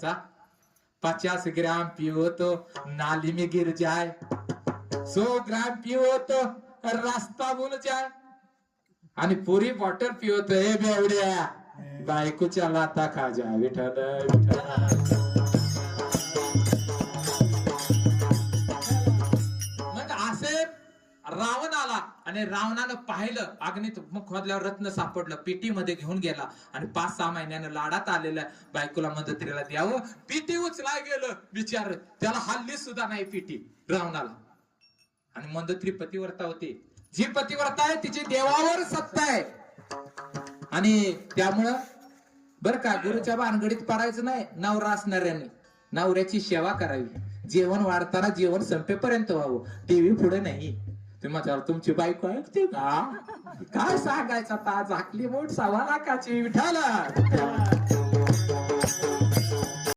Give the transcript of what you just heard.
50 ग्राम पियो तो नाली में गिर जाए, 100 ग्राम पियो तो रास्ता भूल जाए, आणि पुरी बॉटल पियो तो हे बेवड्या बायकोच्या लाता खा जा. विठ्ठल विठ्ठल. मग असे रावण आला आणि रावणानं पाहिलं अग्नीत मग खोदल्यावर रत्न सापडलं, पेटीमध्ये घेऊन गेला आणि 5-6 महिन्यानं लाडात आलेल्या बायकोला मदतीला द्यावं. पेटी उचला गेलं बिचार, त्याला हल्ली सुद्धा नाही पेटी रावणाला. आणि मंदत्री पतिव्रता होती, जी पतिव्रता आहे तिची देवावर सत्ता आहे. आणि त्यामुळं बर का गुरुच्या भानगडीत पडायचं नाही. नवरा असणाऱ्याने नवऱ्याची सेवा करावी, जेवण वाढताना जेवण संपेपर्यंत व्हावं, टीव्ही पुढे नाही. तुम्हाला तुमची बायको ऐकते का? काय सांगायचं आता, झाकली मोठ 1.25 लाखाची. विठाला